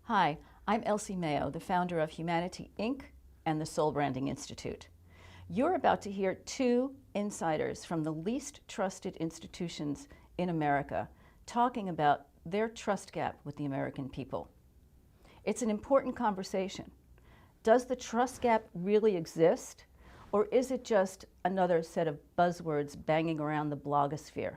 Hi, I'm Elsie Maio, the founder of Humanity, Inc. and the Soul Branding Institute. You're about to hear two insiders from the least trusted institutions in America talking about their trust gap with the American people. It's an important conversation. Does the trust gap really exist, or is it just another set of buzzwords banging around the blogosphere?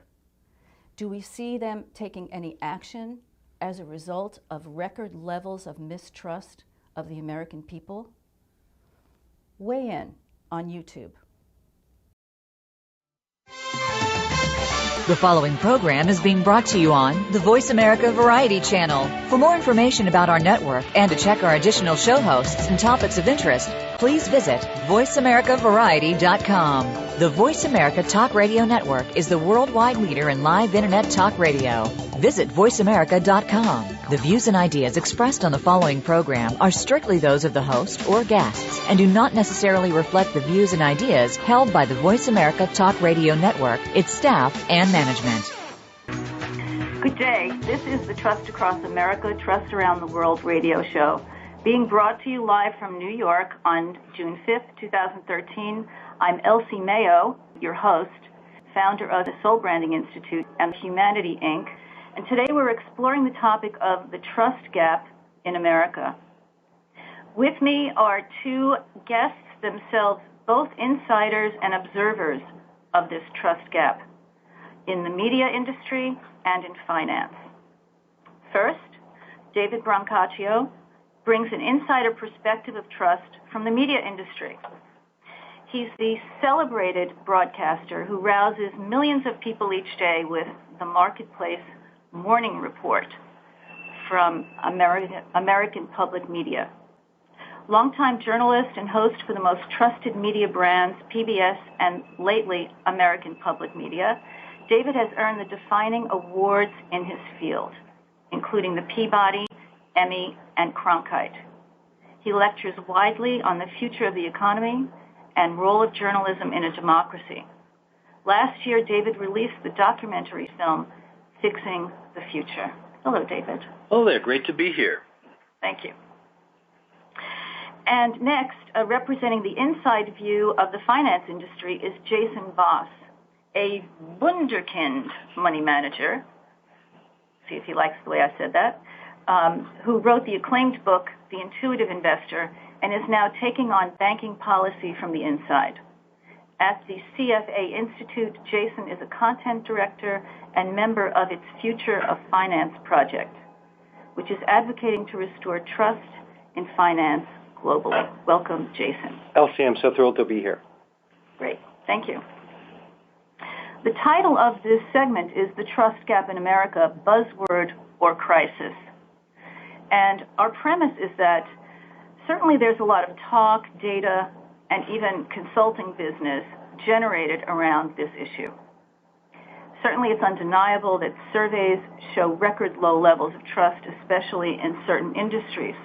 Do we see them taking any action as a result of record levels of mistrust of the American people? Weigh in on YouTube. The following program is being brought to you on the Voice America Variety Channel. For more information about our network and to check our additional show hosts and topics of interest, please visit voiceamericavariety.com. The Voice America Talk Radio Network is the worldwide leader in live Internet talk radio. Visit voiceamerica.com. The views and ideas expressed on the following program are strictly those of the host or guests and do not necessarily reflect the views and ideas held by the Voice America Talk Radio Network, its staff, and management. Good day. This is the Trust Across America, Trust Around the World radio show, being brought to you live from New York on June 5th, 2013. I'm Elsie Maio, your host, founder of the Soul Branding Institute and Humanity, Inc., and today we're exploring the topic of the trust gap in America. With me are two guests, themselves both insiders and observers of this trust gap in the media industry and in finance. First, David Brancaccio brings an insider perspective of trust from the media industry. He's the celebrated broadcaster who rouses millions of people each day with the Marketplace Morning Report from American Public Media. Longtime journalist and host for the most trusted media brands, PBS and lately American Public Media, David has earned the defining awards in his field, including the Peabody, Emmy, and Cronkite. He lectures widely on the future of the economy and role of journalism in a democracy. Last year, David released the documentary film, Fixing the Future. Hello, David. Hello there. Great to be here. Thank you. And next, representing the inside view of the finance industry is Jason Voss, a wunderkind money manager, see if he likes the way I said that, who wrote the acclaimed book, The Intuitive Investor, and is now taking on banking policy from the inside. At the CFA Institute, Jason is a content director and member of its Future of Finance project, which is advocating to restore trust in finance globally. Welcome, Jason. Elsie, I'm so thrilled to be here. Great. Thank you. The title of this segment is The Trust Gap in America, Buzzword or Crisis. And our premise is that certainly there's a lot of talk, data, and even consulting business generated around this issue. Certainly it's undeniable that surveys show record low levels of trust, especially in certain industries.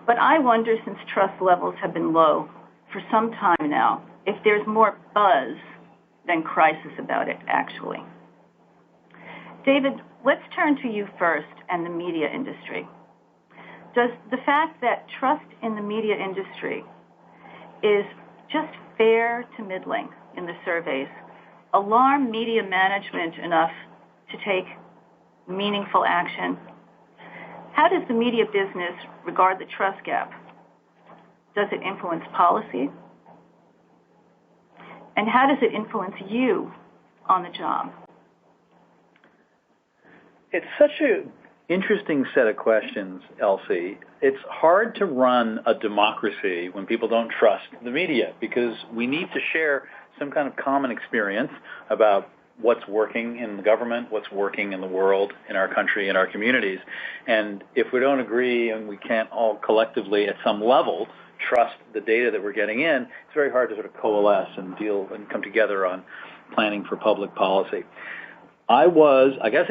But I wonder, since trust levels have been low for some time now, if there's more buzz than crisis about it, actually. David, let's turn to you first and the media industry. Does the fact that trust in the media industry is just fair to middling in the surveys alarm media management enough to take meaningful action? How does the media business regard the trust gap? Does it influence policy? And how does it influence you on the job? It's such an interesting set of questions, Elsie. It's hard to run a democracy when people don't trust the media, because we need to share some kind of common experience about what's working in the government, what's working in the world, in our country, in our communities. And if we don't agree and we can't all collectively at some level trust the data that we're getting in, it's very hard to sort of coalesce and deal and come together on planning for public policy. I guess,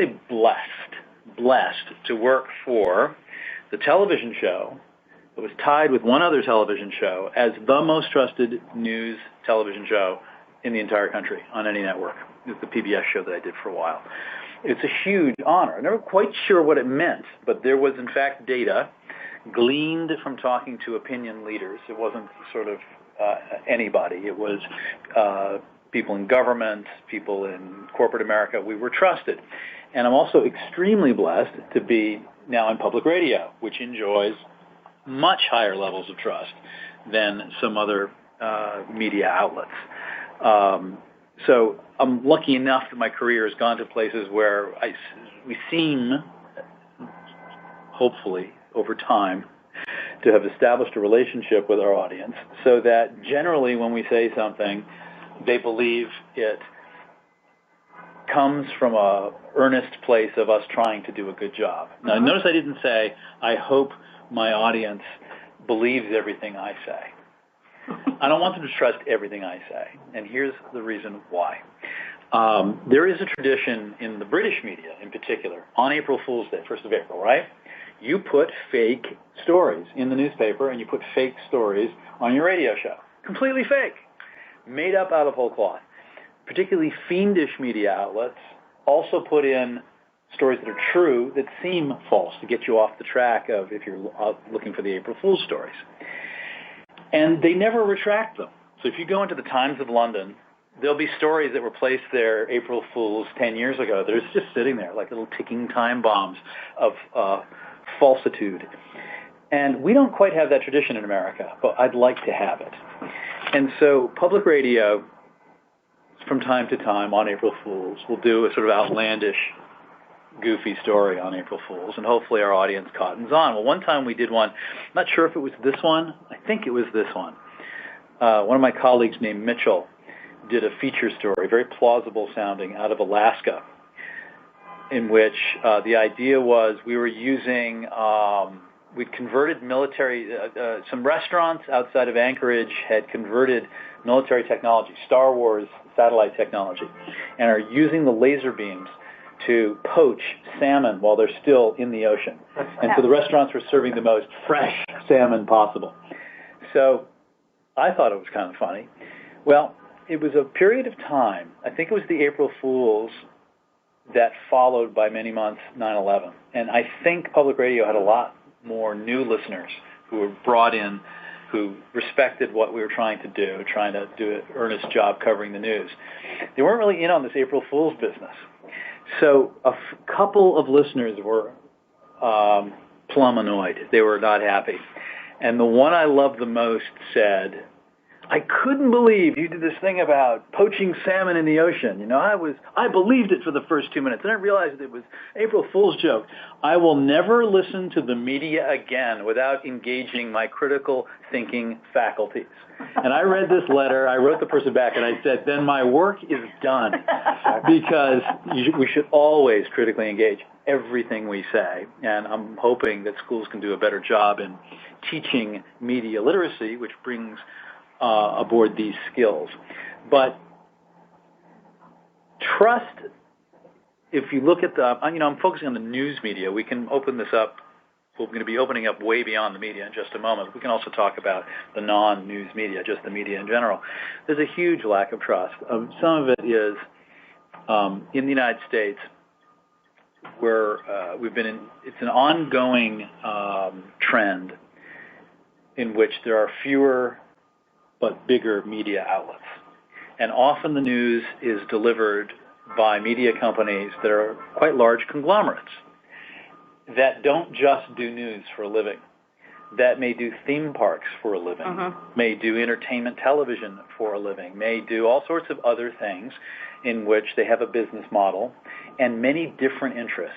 blessed to work for the television show that was tied with one other television show as the most trusted news television show in the entire country on any network. It was the PBS show that I did for a while. It's a huge honor. I'm never quite sure what it meant, but there was, in fact, data gleaned from talking to opinion leaders. It wasn't sort of anybody. It was people in government, people in corporate America. We were trusted. And I'm also extremely blessed to be now in public radio, which enjoys much higher levels of trust than some other media outlets. So I'm lucky enough that my career has gone to places where we seem, hopefully, over time, to have established a relationship with our audience so that generally when we say something, they believe it comes from a earnest place of us trying to do a good job. Now, notice I didn't say, I hope my audience believes everything I say. I don't want them to trust everything I say, and here's the reason why. There is a tradition in the British media, in particular, on April Fool's Day, 1st of April, right? You put fake stories in the newspaper, and you put fake stories on your radio show. Completely fake, made up out of whole cloth. Particularly fiendish media outlets also put in stories that are true that seem false to get you off the track of if you're looking for the April Fool's stories. And they never retract them. So if you go into the Times of London, there'll be stories that were placed there April Fools 10 years ago. They're just sitting there like little ticking time bombs of falsitude. And we don't quite have that tradition in America, but I'd like to have it. And so public radio, from time to time on April Fools, will do a sort of outlandish, goofy story on April Fools, and hopefully our audience cottons on. Well, one time we did one, I'm not sure if it was this one, I think it was this one. One of my colleagues named Mitchell did a feature story, very plausible sounding, out of Alaska, in which the idea was we were using, we'd converted military, some restaurants outside of Anchorage had converted military technology, Star Wars satellite technology, and are using the laser beams to poach salmon while they're still in the ocean. And so the restaurants were serving the most fresh salmon possible. So I thought it was kind of funny. Well, it was a period of time, I think it was the April Fools that followed by many months 9/11. And I think public radio had a lot more new listeners who were brought in, who respected what we were trying to do an earnest job covering the news. They weren't really in on this April Fool's business. So a couple of listeners were plumb annoyed. They were not happy. And the one I loved the most said, I couldn't believe you did this thing about poaching salmon in the ocean. You know, I believed it for the first 2 minutes. Then I realized it was April Fool's joke. I will never listen to the media again without engaging my critical thinking faculties. And I read this letter. I wrote the person back, and I said, then my work is done, because we should always critically engage everything we say. And I'm hoping that schools can do a better job in teaching media literacy, which brings aboard these skills. But trust, if you look at I'm focusing on the news media. We can open this up. We're going to be opening up way beyond the media in just a moment. We can also talk about the non-news media, just the media in general. There's a huge lack of trust. Some of it is in the United States, where it's an ongoing trend in which there are fewer but bigger media outlets. And often the news is delivered by media companies that are quite large conglomerates that don't just do news for a living, that may do theme parks for a living, may do entertainment television for a living, may do all sorts of other things in which they have a business model and many different interests,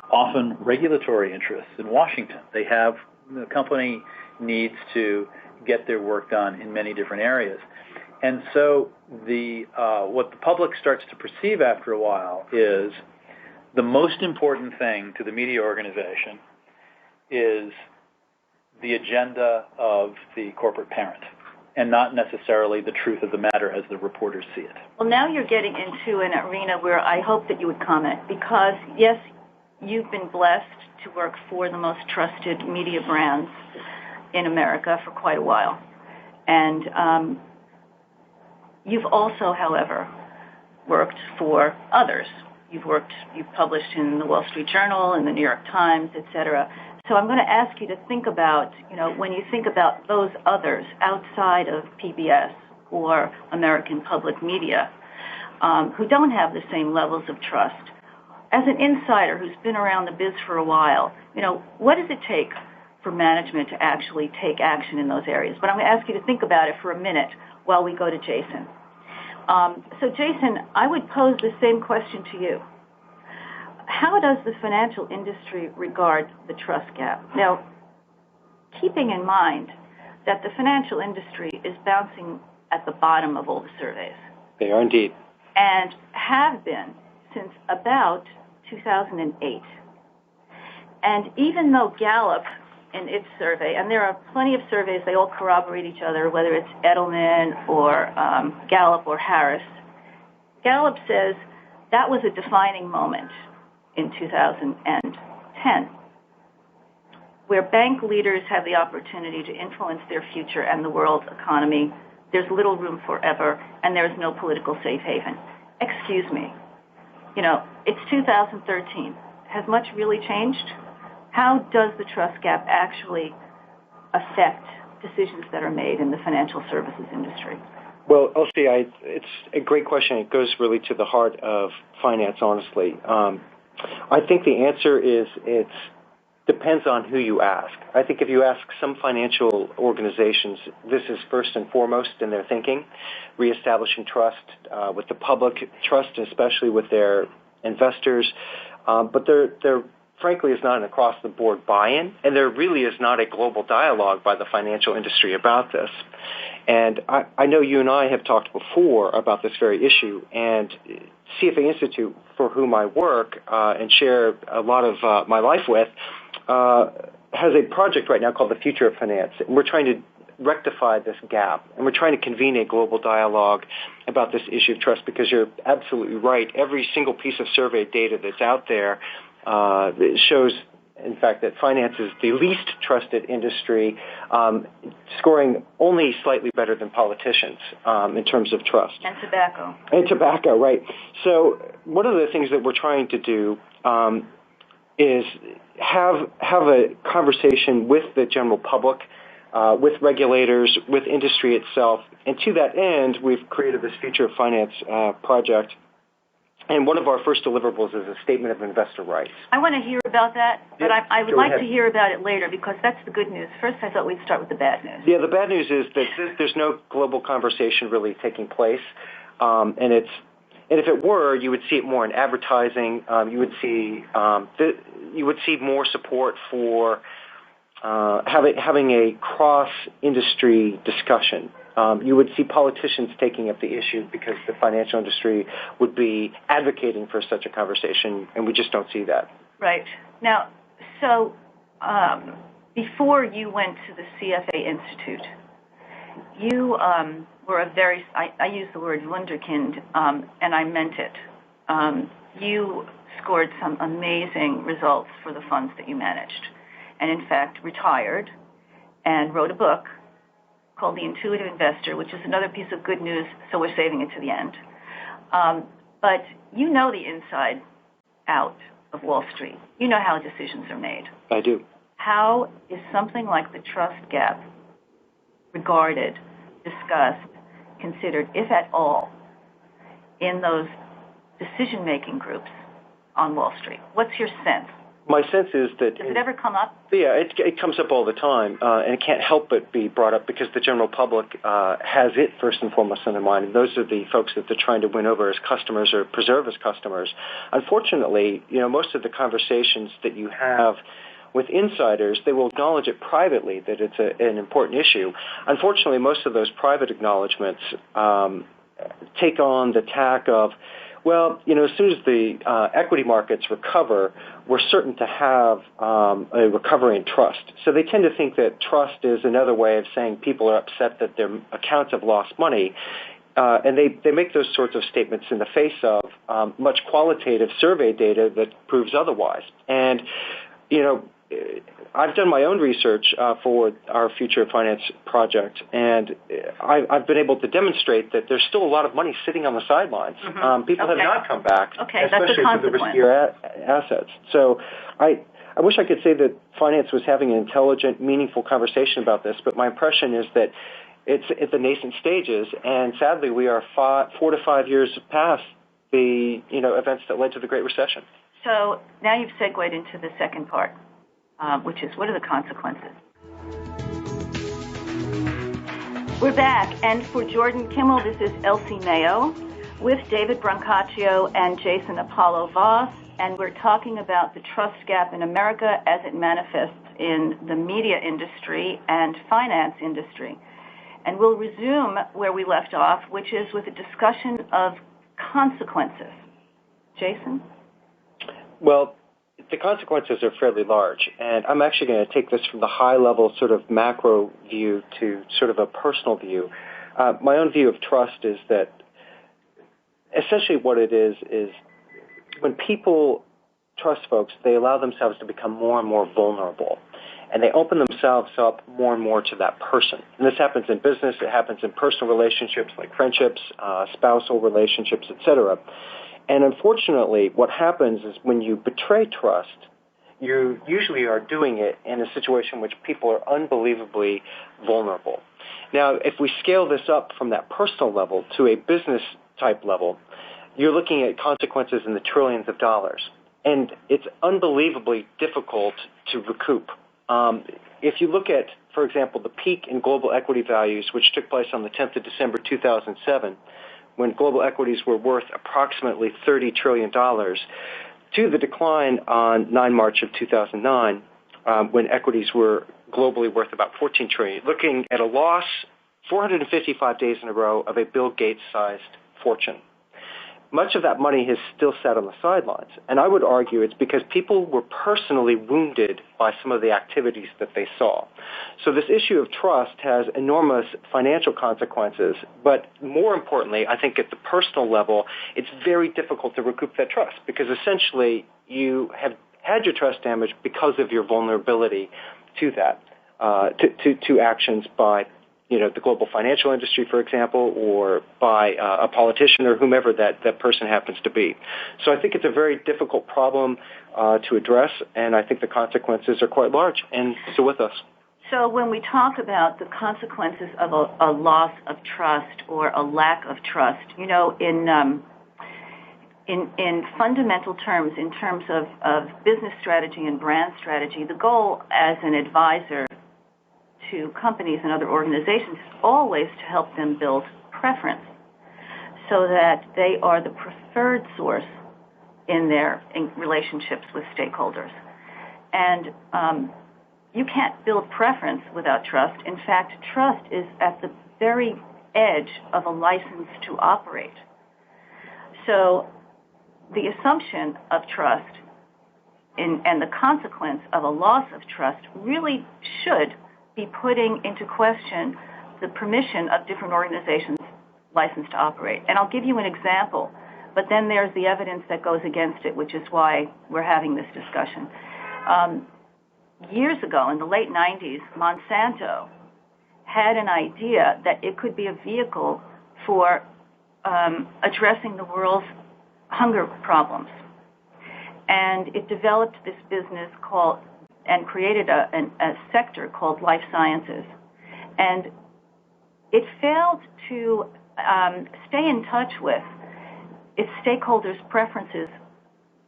often regulatory interests in Washington. The company needs to get their work done in many different areas. And so what the public starts to perceive after a while is the most important thing to the media organization is the agenda of the corporate parent, and not necessarily the truth of the matter as the reporters see it. Well, now you're getting into an arena where I hope that you would comment, because, yes, you've been blessed to work for the most trusted media brands in America for quite a while. And you've also, however, worked for others You've published in the Wall Street Journal, in the New York Times, et cetera. So I'm going to ask you to think about, when you think about those others outside of PBS or American public media who don't have the same levels of trust, as an insider who's been around the biz for a while, what does it take for management to actually take action in those areas? But I'm going to ask you to think about it for a minute while we go to Jason. So Jason, I would pose the same question to you. How does the financial industry regard the trust gap? Now, keeping in mind that the financial industry is bouncing at the bottom of all the surveys. They are indeed. And have been since about 2008. And even though Gallup, in its survey, and there are plenty of surveys, they all corroborate each other, whether it's Edelman or Gallup or Harris, Gallup says that was a defining moment in 2010, where bank leaders have the opportunity to influence their future and the world's economy. There's little room for error, and there's no political safe haven. Excuse me. It's 2013. Has much really changed? How does the trust gap actually affect decisions that are made in the financial services industry? Well, Elsie, it's a great question. It goes really to the heart of finance, honestly. I think the answer is it depends on who you ask. I think if you ask some financial organizations, this is first and foremost in their thinking, reestablishing trust with the public, trust especially with their investors. But there frankly is not an across-the-board buy-in, and there really is not a global dialogue by the financial industry about this. And I know you and I have talked before about this very issue, and CFA Institute, for whom I work and share a lot of my life with, has a project right now called The Future of Finance. And we're trying to rectify this gap, and we're trying to convene a global dialogue about this issue of trust, because you're absolutely right. Every single piece of survey data that's out there shows, in fact, that finance is the least trusted industry, scoring only slightly better than politicians in terms of trust. And tobacco. And tobacco, right. So one of the things that we're trying to do is have a conversation with the general public, with regulators, with industry itself. And to that end, we've created this Future of Finance project. And one of our first deliverables is a statement of investor rights. I want to hear about that, but Yeah, I would like to hear about it later, because that's the good news. First, I thought we'd start with the bad news. Yeah, the bad news is that there's no global conversation really taking place, and if it were, you would see it more in advertising. You would see more support for having a cross-industry discussion. You would see politicians taking up the issue because the financial industry would be advocating for such a conversation, and we just don't see that. Right. Now, so before you went to the CFA Institute, you were a very, I use the word wunderkind, and I meant it. You scored some amazing results for the funds that you managed, and in fact retired and wrote a book called The Intuitive Investor, which is another piece of good news, so we're saving it to the end. But you know the inside out of Wall Street. You know how decisions are made. I do. How is something like the trust gap regarded, discussed, considered, if at all, in those decision-making groups on Wall Street? What's your sense? My sense is that... Does it ever come up? Yeah, it comes up all the time, and it can't help but be brought up because the general public has it first and foremost on their mind, and those are the folks that they're trying to win over as customers or preserve as customers. Unfortunately, most of the conversations that you have with insiders, they will acknowledge it privately that it's an important issue. Unfortunately, most of those private acknowledgments take on the tack of, well, as soon as the equity markets recover, we're certain to have a recovery in trust. So they tend to think that trust is another way of saying people are upset that their accounts have lost money. And they make those sorts of statements in the face of much qualitative survey data that proves otherwise. And, I've done my own research for our Future of Finance project, and I've been able to demonstrate that there's still a lot of money sitting on the sidelines. People have not come back, especially for the riskier assets. So I wish I could say that finance was having an intelligent, meaningful conversation about this, but my impression is that it's at the nascent stages, and sadly we are 4 to 5 years past the events that led to the Great Recession. So now you've segued into the second part, which is what are the consequences? We're back, and for Jordan Kimmel, this is Elsie Maio with David Brancaccio and Jason Apollo Voss, and we're talking about the trust gap in America as it manifests in the media industry and finance industry. And we'll resume where we left off, which is with a discussion of consequences. Jason? Well, the consequences are fairly large, and I'm actually going to take this from the high-level sort of macro view to sort of a personal view. My own view of trust is that essentially what it is when people trust folks, they allow themselves to become more and more vulnerable, and they open themselves up more and more to that person. And this happens in business, it happens in personal relationships like friendships, spousal relationships, etc. And unfortunately, what happens is when you betray trust, you usually are doing it in a situation in which people are unbelievably vulnerable. Now, if we scale this up from that personal level to a business type level, you're looking at consequences in the trillions of dollars. And it's unbelievably difficult to recoup. If you look at, for example, the peak in global equity values, which took place on the 10th of December 2007, when global equities were worth approximately $30 trillion, to the decline on 9 March of 2009, when equities were globally worth about $14 trillion, looking at a loss 455 days in a row of a Bill Gates-sized fortune. Much of that money has still sat on the sidelines, and I would argue it's because people were personally wounded by some of the activities that they saw. So this issue of trust has enormous financial consequences, but more importantly, I think at the personal level, it's very difficult to recoup that trust because essentially you have had your trust damaged because of your vulnerability to that, to actions by the global financial industry, for example, or by a politician or whomever that person happens to be. So I think it's a very difficult problem to address, and I think the consequences are quite large and still with us. So when we talk about the consequences of a loss of trust or a lack of trust, in fundamental terms, in terms of business strategy and brand strategy, the goal as an advisor to companies and other organizations is always to help them build preference so that they are the preferred source in relationships with stakeholders. And you can't build preference without trust. In fact, trust is at the very edge of a license to operate. So the assumption of trust and the consequence of a loss of trust really should be putting into question the permission of different organizations licensed to operate. And I'll give you an example, but then there's the evidence that goes against it, which is why we're having this discussion. Years ago, in the late 90s, Monsanto had an idea that it could be a vehicle for addressing the world's hunger problems. And it developed this business and created a sector called life sciences. And it failed to stay in touch with its stakeholders' preferences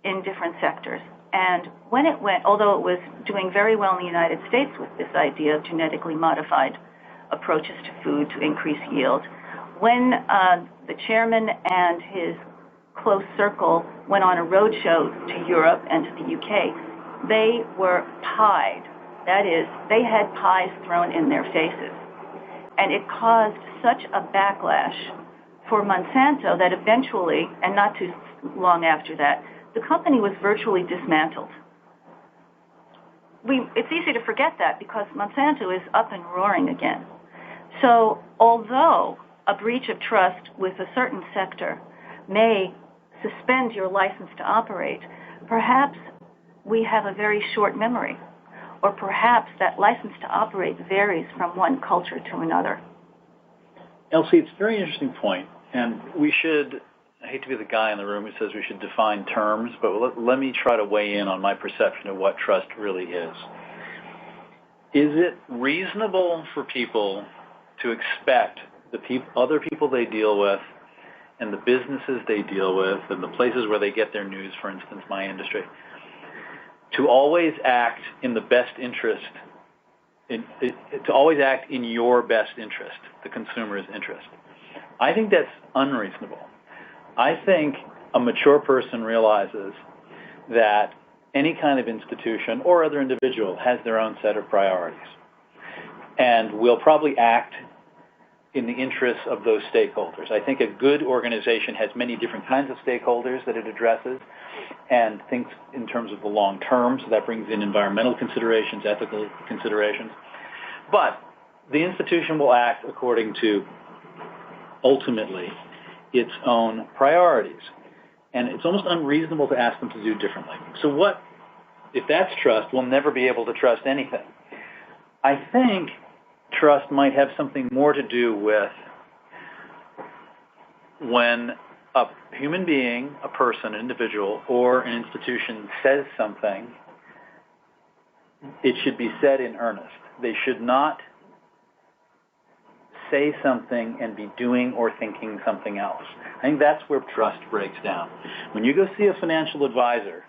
in different sectors. And when it went, although it was doing very well in the United States with this idea of genetically modified approaches to food to increase yield, when the chairman and his close circle went on a roadshow to Europe and to the UK, they were pied. That is, they had pies thrown in their faces. And it caused such a backlash for Monsanto that eventually, and not too long after that, the company was virtually dismantled. It's easy to forget that because Monsanto is up and roaring again. So although a breach of trust with a certain sector may suspend your license to operate, perhaps we have a very short memory. or perhaps that license to operate varies from one culture to another? Elsie, it's a very interesting point, and we should, I hate to be the guy in the room who says we should define terms, but let me try to weigh in on my perception of what trust really is. Is it reasonable for people to expect the other people they deal with and the businesses they deal with and the places where they get their news, for instance, my industry, to always act in the best interest, to always act in your best interest, the consumer's interest? I think that's unreasonable. I think a mature person realizes that any kind of institution or other individual has their own set of priorities and will probably act in the interests of those stakeholders. I think a good organization has many different kinds of stakeholders that it addresses and thinks in terms of the long term, so that brings in environmental considerations, ethical considerations. But the institution will act according to, ultimately, its own priorities. And it's almost unreasonable to ask them to do differently. So what, if that's trust, we'll never be able to trust anything. I think trust might have something more to do with when a human being, a person, an individual, or an institution says something, it should be said in earnest. They should not say something and be doing or thinking something else. I think that's where trust breaks down. When you go see a financial advisor,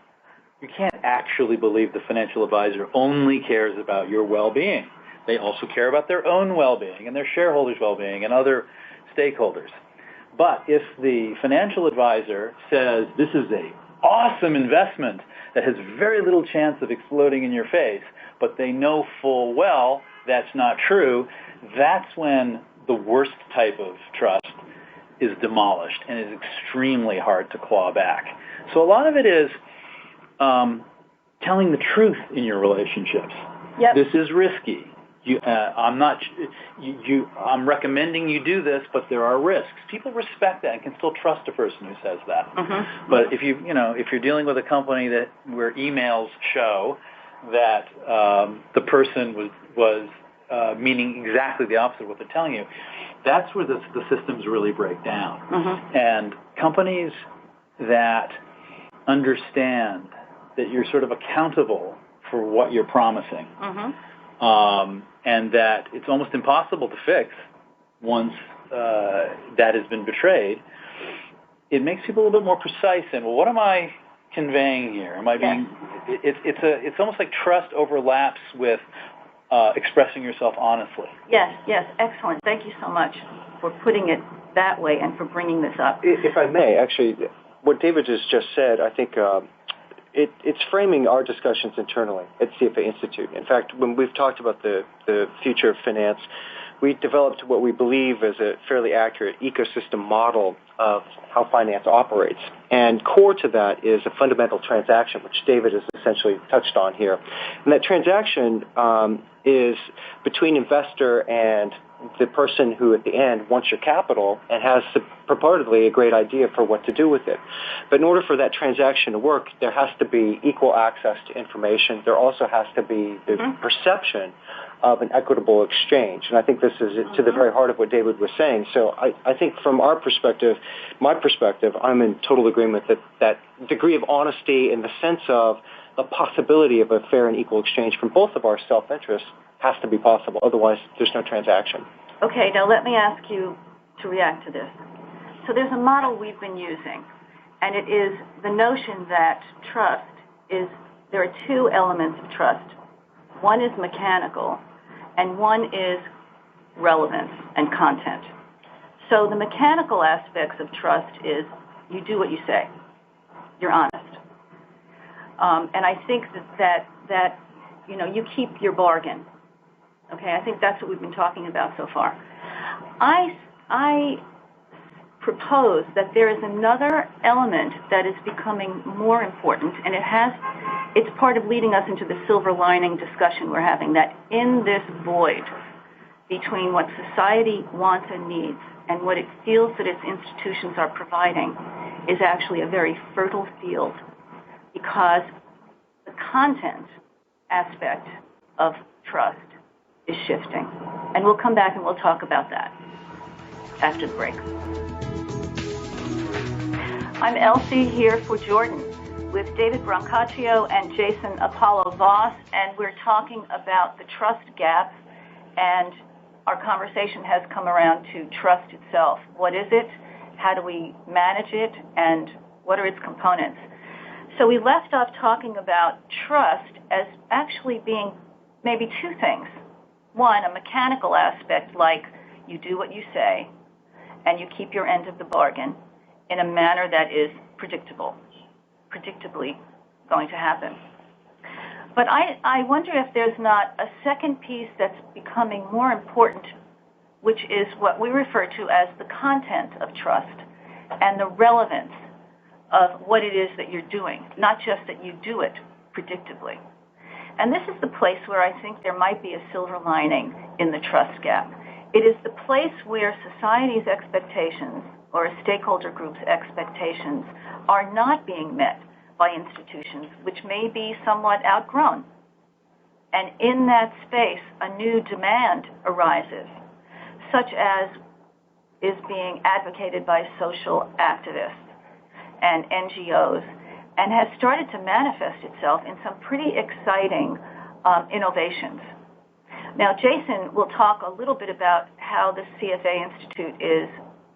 you can't actually believe the financial advisor only cares about your well-being. They also care about their own well-being and their shareholders' well-being and other stakeholders. But if the financial advisor says this is an awesome investment that has very little chance of exploding in your face, but they know full well that's not true, that's when the worst type of trust is demolished and is extremely hard to claw back. So a lot of it is telling the truth in your relationships. Yep. This is risky. I'm recommending you do this, but there are risks. People respect that and can still trust a person who says that. Mm-hmm. But if you're dealing with a company where emails show that the person was meaning exactly the opposite of what they're telling you, that's where the systems really break down. Mm-hmm. And companies that understand that you're sort of accountable for what you're promising, Mm-hmm. And that it's almost impossible to fix once that has been betrayed, it makes people a little bit more precise in, well, what am I conveying here? Am I being? Yes. It's almost like trust overlaps with expressing yourself honestly. Yes, excellent. Thank you so much for putting it that way and for bringing this up. If I may, actually, what David has just said, I think it's framing our discussions internally at CFA Institute. In fact, when we've talked about the future of finance, we developed what we believe is a fairly accurate ecosystem model of how finance operates. And core to that is a fundamental transaction, which David has essentially touched on here. And that transaction is between investor and the person who at the end wants your capital and has purportedly a great idea for what to do with it. But in order for that transaction to work, there has to be equal access to information. There also has to be the perception of an equitable exchange. And I think this is to the very heart of what David was saying. So I think from our perspective, my perspective, I'm in total agreement that degree of honesty in the sense of the possibility of a fair and equal exchange from both of our self-interests has to be possible. Otherwise, there's no transaction. Okay, now let me ask you to react to this. So there's a model we've been using, and it is the notion that trust is, there are two elements of trust. One is mechanical, and one is relevance and content. So the mechanical aspects of trust is you do what you say. You're honest. And I think that you keep your bargain. Okay, I think that's what we've been talking about so far. I propose that there is another element that is becoming more important, and it's part of leading us into the silver lining discussion we're having, that in this void between what society wants and needs and what it feels that its institutions are providing is actually a very fertile field, because the content aspect of trust is shifting. And we'll come back and we'll talk about that after the break. I'm Elsie here for Jordan with David Brancaccio and Jason Apollo Voss, and we're talking about the trust gap, and our conversation has come around to trust itself. What is it? How do we manage it? And what are its components? So we left off talking about trust as actually being maybe two things. One, a mechanical aspect, like you do what you say and you keep your end of the bargain in a manner that is predictably going to happen. But I wonder if there's not a second piece that's becoming more important, which is what we refer to as the content of trust and the relevance of what it is that you're doing, not just that you do it predictably. And this is the place where I think there might be a silver lining in the trust gap. It is the place where society's expectations or a stakeholder group's expectations are not being met by institutions which may be somewhat outgrown. And in that space, a new demand arises, such as is being advocated by social activists and NGOs, and has started to manifest itself in some pretty exciting innovations. Now, Jason will talk a little bit about how the CFA Institute is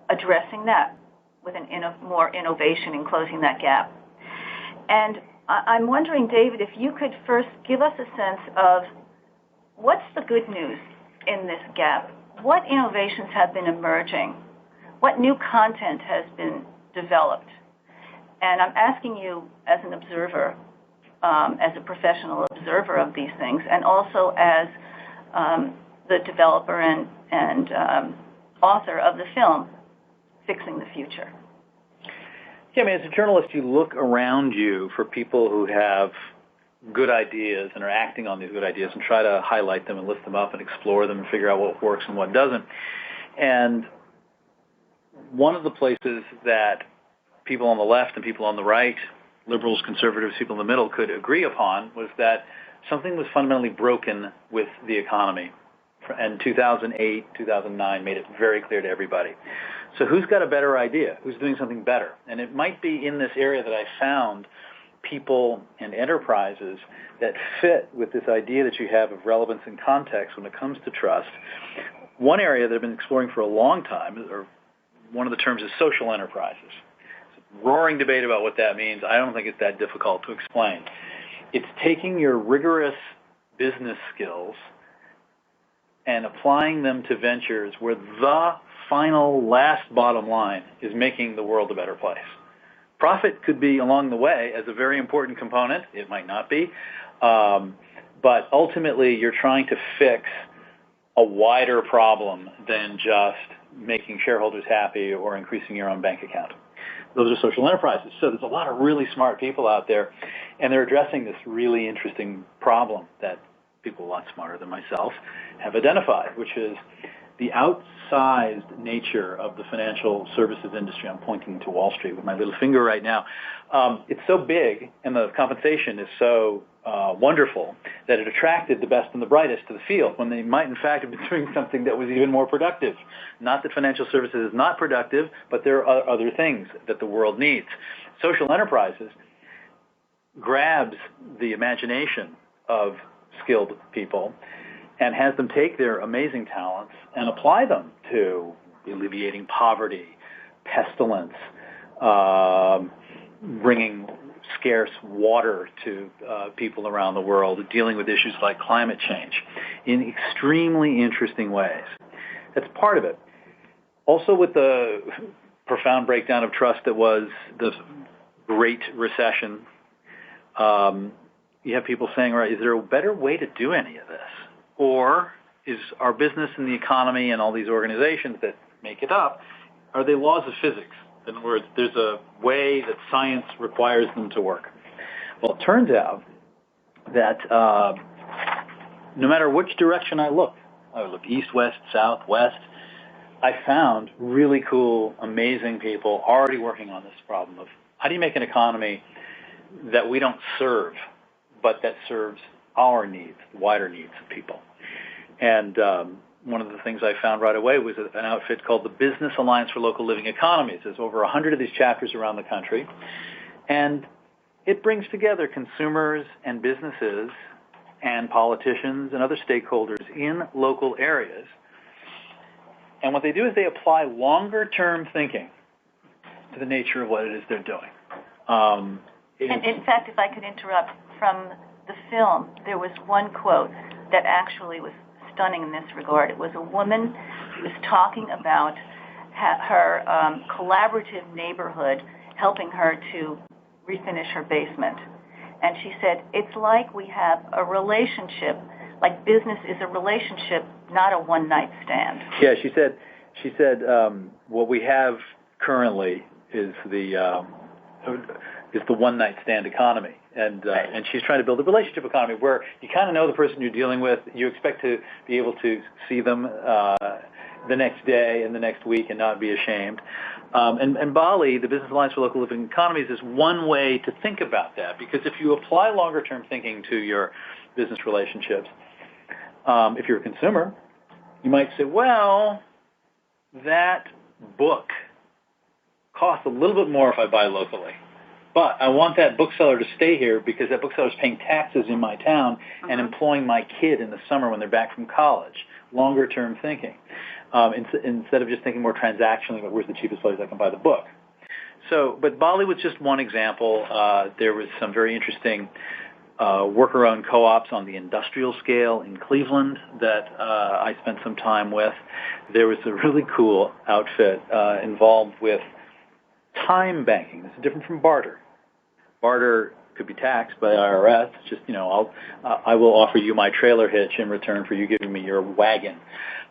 addressing that with more innovation in closing that gap. And I'm wondering, David, if you could first give us a sense of what's the good news in this gap? What innovations have been emerging? What new content has been developed? And I'm asking you as an observer, as a professional observer of these things, and also as the developer and author of the film, Fixing the Future. Yeah, I mean, as a journalist, you look around you for people who have good ideas and are acting on these good ideas and try to highlight them and lift them up and explore them and figure out what works and what doesn't. And one of the places that people on the left and people on the right, liberals, conservatives, people in the middle, could agree upon was that something was fundamentally broken with the economy. And 2008, 2009 made it very clear to everybody. So who's got a better idea? Who's doing something better? And it might be in this area that I found people and enterprises that fit with this idea that you have of relevance and context when it comes to trust. One area that I've been exploring for a long time, or one of the terms is social enterprises. It's a roaring debate about what that means. I don't think it's that difficult to explain. It's taking your rigorous business skills and applying them to ventures where the final, last bottom line is making the world a better place. Profit could be along the way as a very important component. It might not be. But ultimately, you're trying to fix a wider problem than just making shareholders happy or increasing your own bank account. Those are social enterprises. So there's a lot of really smart people out there, and they're addressing this really interesting problem that people a lot smarter than myself have identified, which is the outsized nature of the financial services industry. I'm pointing to Wall Street with my little finger right now. It's so big, and the compensation is so wonderful that it attracted the best and the brightest to the field when they might, in fact, have been doing something that was even more productive. Not that financial services is not productive, but there are other things that the world needs. Social enterprises grabs the imagination of skilled people and has them take their amazing talents and apply them to alleviating poverty, pestilence, bringing scarce water to people around the world, dealing with issues like climate change in extremely interesting ways. That's part of it. Also with the profound breakdown of trust that was the Great Recession, you have people saying, all right, is there a better way to do any of this? Or is our business and the economy and all these organizations that make it up, are they laws of physics? In other words, there's a way that science requires them to work. Well, it turns out that no matter which direction I look east, west, south, west, I found really cool, amazing people already working on this problem of how do you make an economy that we don't serve, but that serves our needs, the wider needs of people. And one of the things I found right away was an outfit called the Business Alliance for Local Living Economies. There's over 100 of these chapters around the country. And it brings together consumers and businesses and politicians and other stakeholders in local areas. And what they do is they apply longer-term thinking to the nature of what it is they're doing. And in fact, if I could interrupt, from the film, there was one quote that actually was stunning in this regard. It was a woman who was talking about her collaborative neighborhood helping her to refinish her basement. And she said, it's like we have a relationship, like business is a relationship, not a one-night stand. Yeah, she said, what we have currently is the one-night stand economy. And she's trying to build a relationship economy where you kind of know the person you're dealing with. You expect to be able to see them the next day and the next week and not be ashamed. And Bali, the Business Alliance for Local Living Economies, is one way to think about that, because if you apply longer-term thinking to your business relationships, if you're a consumer, you might say, well, that book costs a little bit more if I buy locally. But I want that bookseller to stay here because that bookseller is paying taxes in my town and employing my kid in the summer when they're back from college. Longer-term thinking. Instead of just thinking more transactionally about where's the cheapest place I can buy the book. But Bali was just one example. There was some very interesting worker-owned co-ops on the industrial scale in Cleveland that I spent some time with. There was a really cool outfit involved with time banking. This is different from barter. Barter could be taxed by the IRS. It's just, I will offer you my trailer hitch in return for you giving me your wagon.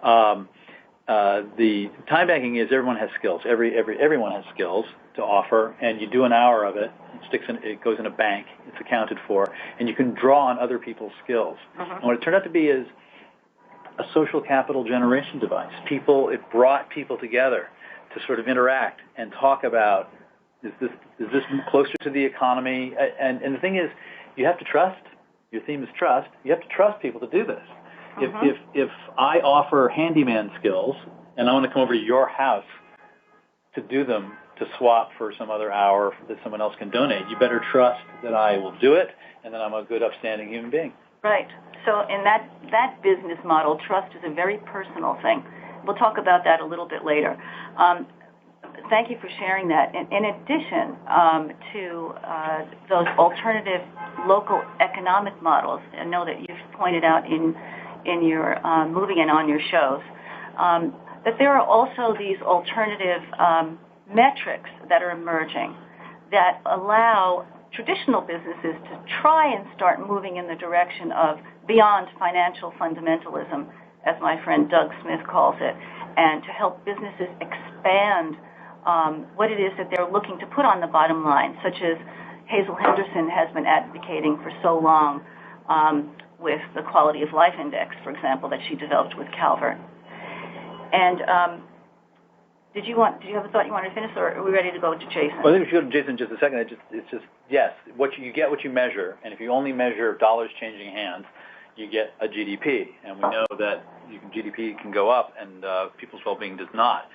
The time banking is everyone has skills. Everyone has skills to offer, and you do an hour of it. It goes in a bank. It's accounted for, and you can draw on other people's skills. And what it turned out to be is a social capital generation device. It brought people together to sort of interact and talk about, is this closer to the economy? And the thing is, you have to trust. Your theme is trust. You have to trust people to do this. If I offer handyman skills and I want to come over to your house to do them, to swap for some other hour that someone else can donate, you better trust that I will do it and that I'm a good, upstanding human being. Right. So in that business model, trust is a very personal thing. We'll talk about that a little bit later. Thank you for sharing that. In addition to those alternative local economic models, I know that you've pointed out in your movie and on your shows, that there are also these alternative metrics that are emerging that allow traditional businesses to try and start moving in the direction of beyond financial fundamentalism, as my friend Doug Smith calls it, and to help businesses expand what it is that they're looking to put on the bottom line, such as Hazel Henderson has been advocating for so long with the Quality of Life Index, for example, that she developed with Calvert. And did you have a thought you wanted to finish, or are we ready to go to Jason? Well, I think we should go to Jason in just a second. It's just yes, you get what you measure, and if you only measure dollars changing hands, you get a GDP, and we know that GDP can go up, and people's well-being does not.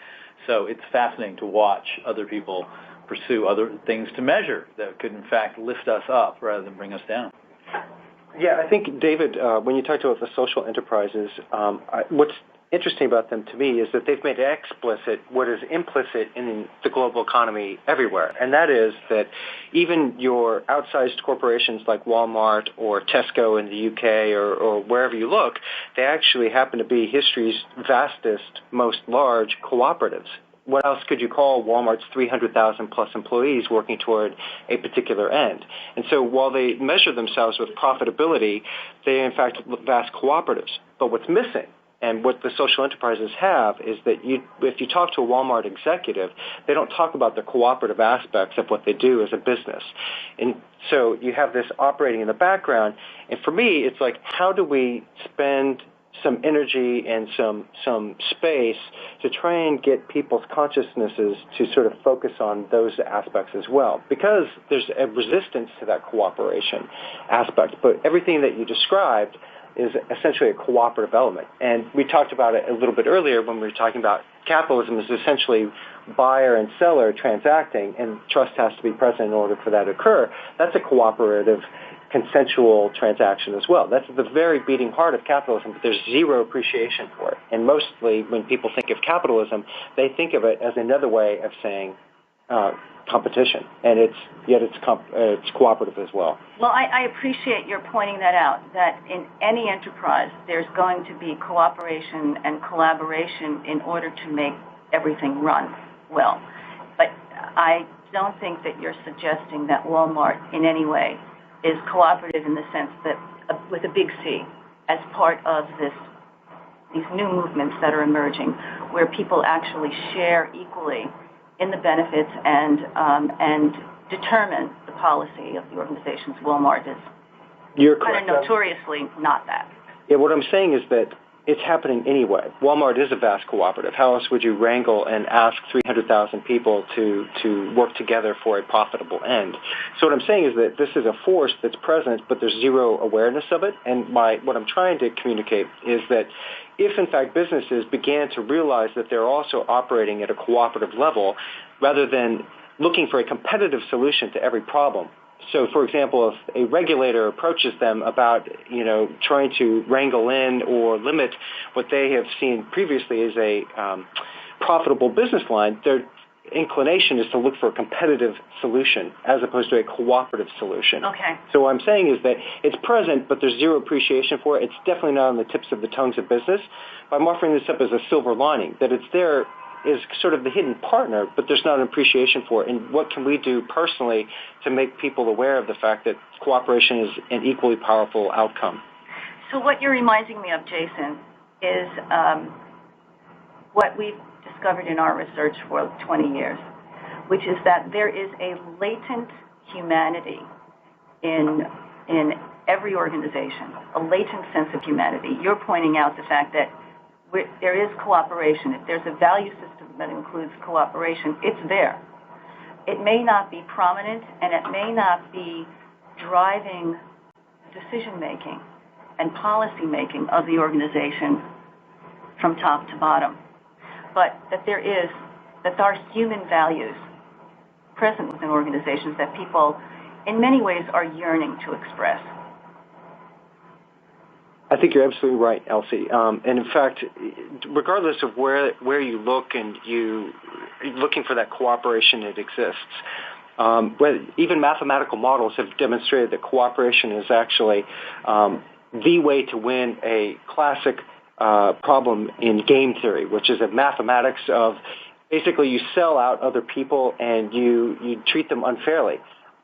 So it's fascinating to watch other people pursue other things to measure that could, in fact, lift us up rather than bring us down. Yeah, I think, David, when you talked about the social enterprises, what's interesting about them to me is that they've made explicit what is implicit in the global economy everywhere, and that is that even your outsized corporations like Walmart or Tesco in the UK or wherever you look, they actually happen to be history's vastest, most large cooperatives. What else could you call Walmart's 300,000 plus employees working toward a particular end? And so while they measure themselves with profitability, they are in fact vast cooperatives. But what's missing, and what the social enterprises have, is that if you talk to a Walmart executive, they don't talk about the cooperative aspects of what they do as a business. And so you have this operating in the background. And for me, it's like, how do we spend some energy and some space to try and get people's consciousnesses to sort of focus on those aspects as well, because there's a resistance to that cooperation aspect. But everything that you described is essentially a cooperative element. And we talked about it a little bit earlier when we were talking about capitalism is essentially buyer and seller transacting, and trust has to be present in order for that to occur. That's a cooperative, consensual transaction as well. That's the very beating heart of capitalism, but there's zero appreciation for it. And mostly when people think of capitalism, they think of it as another way of saying competition, and it's cooperative as well. Well, I appreciate your pointing that out, that in any enterprise there's going to be cooperation and collaboration in order to make everything run well. But I don't think that you're suggesting that Walmart in any way is cooperative in the sense that with a big C, as part of these new movements that are emerging, where people actually share equally in the benefits and determine the policy of the organizations. Walmart is kind of notoriously not that. Yeah, what I'm saying is that it's happening anyway. Walmart is a vast cooperative. How else would you wrangle and ask 300,000 people to work together for a profitable end? So what I'm saying is that this is a force that's present, but there's zero awareness of it. And what I'm trying to communicate is that if, in fact, businesses began to realize that they're also operating at a cooperative level rather than looking for a competitive solution to every problem. So, for example, if a regulator approaches them about, trying to wrangle in or limit what they have seen previously as a profitable business line, their inclination is to look for a competitive solution as opposed to a cooperative solution. Okay. So what I'm saying is that it's present, but there's zero appreciation for it. It's definitely not on the tips of the tongues of business. I'm offering this up as a silver lining, that it's there is sort of the hidden partner, but there's not an appreciation for it. And what can we do personally to make people aware of the fact that cooperation is an equally powerful outcome? So what you're reminding me of, Jason, is what we've discovered in our research for 20 years, which is that there is a latent humanity in every organization, a latent sense of humanity. You're pointing out the fact that there is cooperation. If there's a value system that includes cooperation, it's there. It may not be prominent, and it may not be driving decision-making and policy-making of the organization from top to bottom, but that there are human values present within organizations that people, in many ways, are yearning to express. I think you're absolutely right, Elsie. And in fact, regardless of where you look and you're looking for that cooperation, it exists. Even mathematical models have demonstrated that cooperation is actually the way to win a classic problem in game theory, which is a mathematics of basically you sell out other people and you treat them unfairly.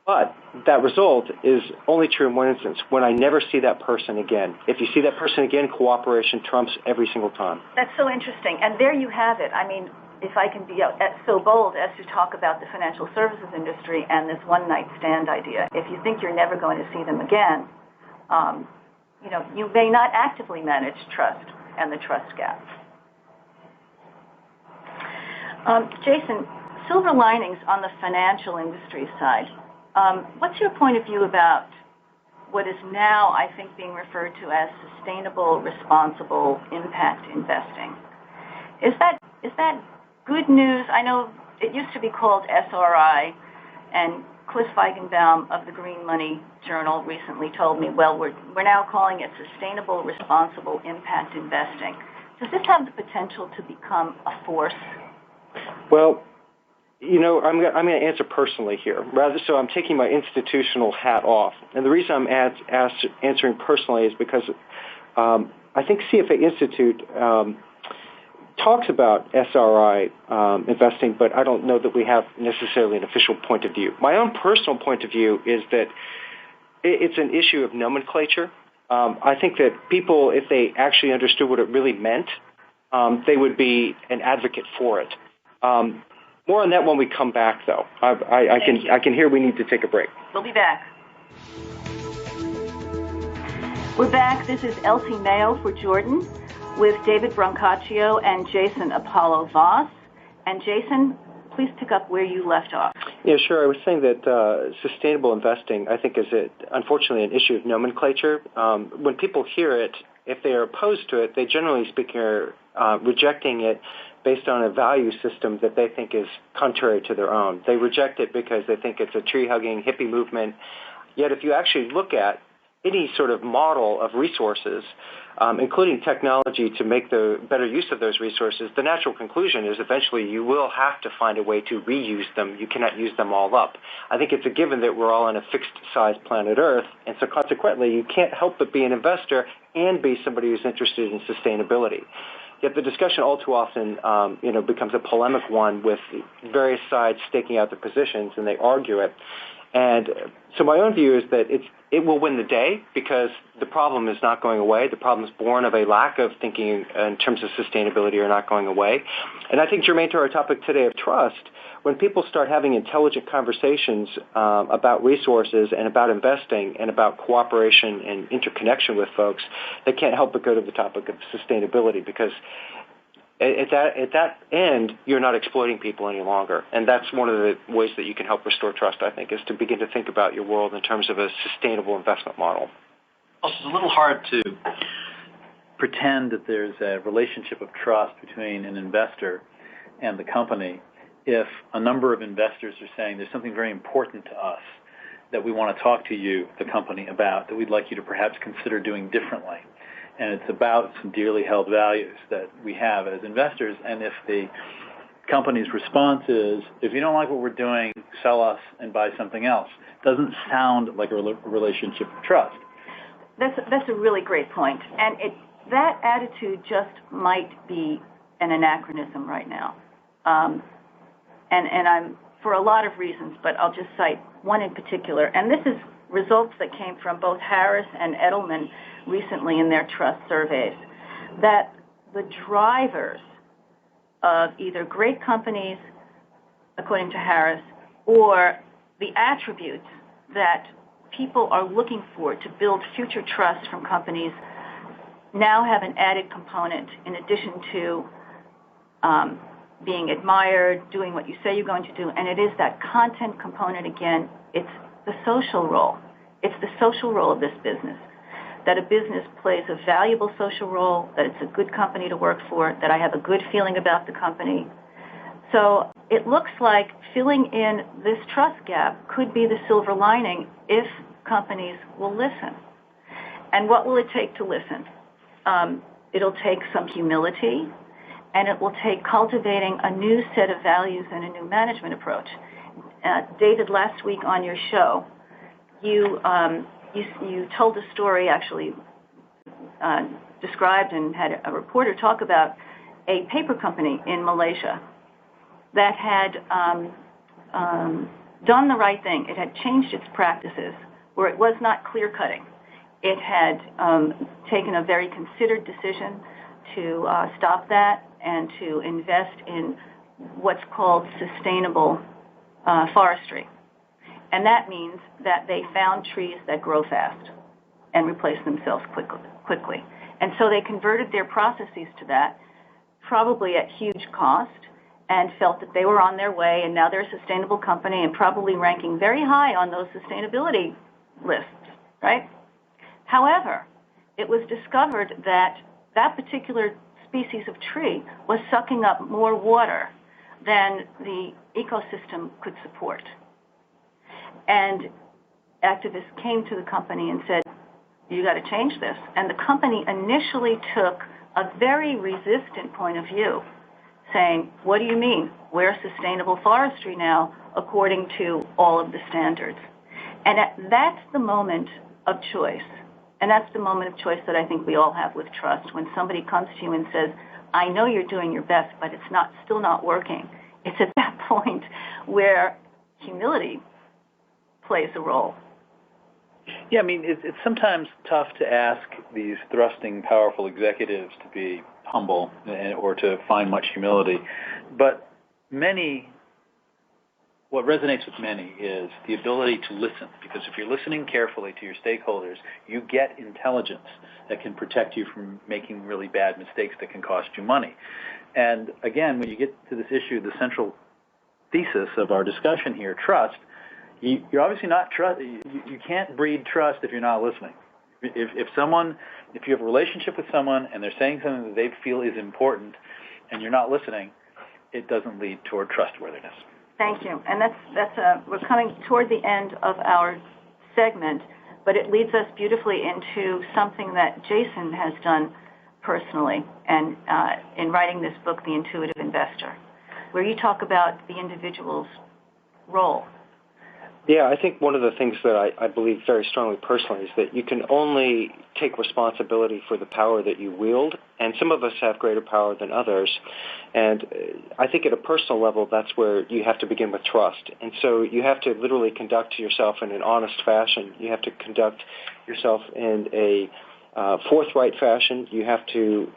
But that result is only true in one instance, when I never see that person again. If you see that person again, cooperation trumps every single time. That's so interesting. And there you have it. I mean, if I can be so bold as to talk about the financial services industry and this one-night stand idea, if you think you're never going to see them again, you may not actively manage trust and the trust gap. Jason, silver linings on the financial industry side. What's your point of view about what is now, I think, being referred to as sustainable, responsible impact investing? Is that good news? I know it used to be called SRI, and Cliff Feigenbaum of the Green Money Journal recently told me, well, we're now calling it sustainable, responsible impact investing. Does this have the potential to become a force? Well, I'm going to answer personally here. So I'm taking my institutional hat off. And the reason I'm answering personally is because I think CFA Institute talks about SRI investing, but I don't know that we have necessarily an official point of view. My own personal point of view is that it's an issue of nomenclature. I think that people, if they actually understood what it really meant, they would be an advocate for it. More on that when we come back, though. I can hear we need to take a break. We'll be back. We're back. This is Elsie Maio for Jordan with David Brancaccio and Jason Apollo Voss. And Jason, please pick up where you left off. Yeah, sure. I was saying that sustainable investing, I think, is unfortunately an issue of nomenclature. When people hear it, if they are opposed to it, they generally speak are rejecting it based on a value system that they think is contrary to their own. They reject it because they think it's a tree-hugging hippie movement. Yet if you actually look at any sort of model of resources, including technology to make the better use of those resources, the natural conclusion is eventually you will have to find a way to reuse them. You cannot use them all up. I think it's a given that we're all on a fixed-size planet Earth, and so consequently you can't help but be an investor and be somebody who's interested in sustainability. Yet the discussion all too often, becomes a polemic one with various sides staking out their positions, and they argue it. And so my own view is that it will win the day because the problem is not going away. The problem is born of a lack of thinking in terms of sustainability are not going away. And I think germane to our topic today of trust, when people start having intelligent conversations about resources and about investing and about cooperation and interconnection with folks, they can't help but go to the topic of sustainability because at that end, you're not exploiting people any longer. And that's one of the ways that you can help restore trust, I think, is to begin to think about your world in terms of a sustainable investment model. Also, it's a little hard to pretend that there's a relationship of trust between an investor and the company if a number of investors are saying there's something very important to us that we want to talk to you, the company, about, that we'd like you to perhaps consider doing differently. And it's about some dearly held values that we have as investors. And if the company's response is, if you don't like what we're doing, sell us and buy something else, doesn't sound like a relationship of trust. That's a really great point. And that attitude just might be an anachronism right now. And I'm, for a lot of reasons, but I'll just cite one in particular. And this is results that came from both Harris and Edelman recently in their trust surveys, that the drivers of either great companies, according to Harris, or the attributes that people are looking for to build future trust from companies now have an added component in addition to being admired, doing what you say you're going to do, and it is that content component again. It's the social role. It's the social role of this business, that a business plays a valuable social role, that it's a good company to work for, that I have a good feeling about the company. So it looks like filling in this trust gap could be the silver lining if companies will listen. And what will it take to listen? It'll take some humility, and it will take cultivating a new set of values and a new management approach. David, last week on your show, you told a story, actually described and had a reporter talk about a paper company in Malaysia that had done the right thing. It had changed its practices where it was not clear-cutting. It had taken a very considered decision to stop that and to invest in what's called sustainable forestry. And that means that they found trees that grow fast and replace themselves quickly. And so they converted their processes to that, probably at huge cost, and felt that they were on their way, and now they're a sustainable company and probably ranking very high on those sustainability lists, right? However, it was discovered that that particular species of tree was sucking up more water than the ecosystem could support. And activists came to the company and said, you got to change this. And the company initially took a very resistant point of view, saying, what do you mean? We're sustainable forestry now, according to all of the standards. And that's the moment of choice. And that's the moment of choice that I think we all have with trust. When somebody comes to you and says, I know you're doing your best, but it's still not working. It's at that point where humility plays a role. Yeah, I mean, it's sometimes tough to ask these thrusting, powerful executives to be humble or to find much humility. But many what resonates with many is the ability to listen, because if you're listening carefully to your stakeholders, you get intelligence that can protect you from making really bad mistakes that can cost you money. And again, when you get to this issue, the central thesis of our discussion here, trust, you're obviously not trust. You can't breed trust if you're not listening. If you have a relationship with someone and they're saying something that they feel is important, and you're not listening, it doesn't lead toward trustworthiness. Thank you. And we're coming toward the end of our segment, but it leads us beautifully into something that Jason has done personally, and in writing this book, The Intuitive Investor, where you talk about the individual's role. Yeah, I think one of the things that I believe very strongly personally is that you can only take responsibility for the power that you wield, and some of us have greater power than others. And I think at a personal level, that's where you have to begin with trust. And so you have to literally conduct yourself in an honest fashion. You have to conduct yourself in a forthright fashion. You have to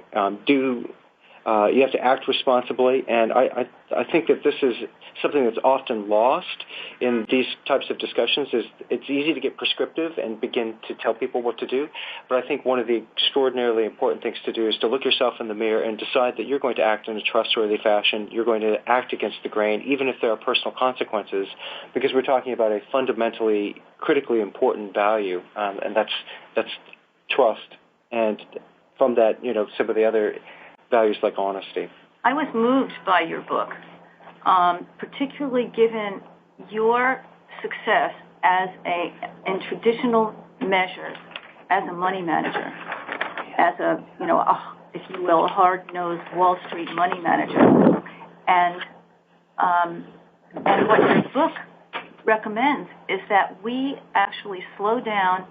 you have to act responsibly, and I think that this is something that's often lost in these types of discussions. Is it's easy to get prescriptive and begin to tell people what to do, but I think one of the extraordinarily important things to do is to look yourself in the mirror and decide that you're going to act in a trustworthy fashion. You're going to act against the grain, even if there are personal consequences, because we're talking about a fundamentally, critically important value, and that's trust. And from that, some of the other values like honesty. I was moved by your book, particularly given your success in traditional measures as a money manager, as if you will, a hard-nosed Wall Street money manager, and what your book recommends is that we actually slow down,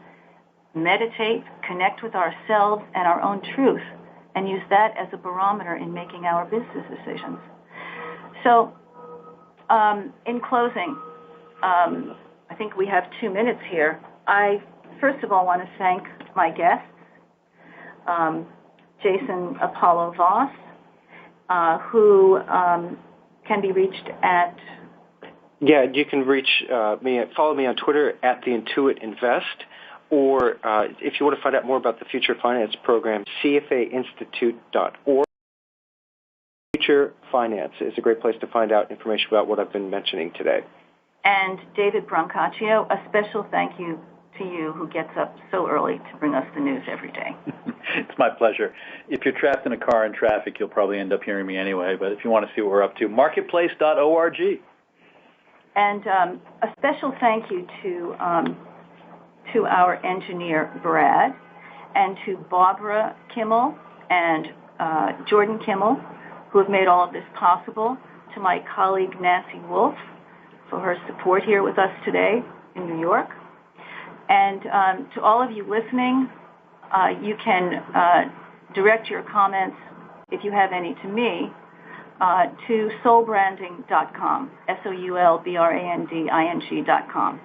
meditate, connect with ourselves and our own truth, and use that as a barometer in making our business decisions. So, in closing, I think we have 2 minutes here. I, first of all, want to thank my guests, Jason Apollo Voss, who can be reached at... Yeah, you can reach follow me on Twitter at @TheIntuitInvest. Or if you want to find out more about the Future Finance Program, CFAInstitute.org. Future Finance is a great place to find out information about what I've been mentioning today. And David Brancaccio, a special thank you to you, who gets up so early to bring us the news every day. It's my pleasure. If you're trapped in a car in traffic, you'll probably end up hearing me anyway. But if you want to see what we're up to, marketplace.org. And a special thank you to our engineer, Brad, and to Barbara Kimmel and Jordan Kimmel, who have made all of this possible, to my colleague, Nancy Wolf, for her support here with us today in New York. And to all of you listening, you can direct your comments, if you have any, to me, to soulbranding.com, SOULBRANDING.com.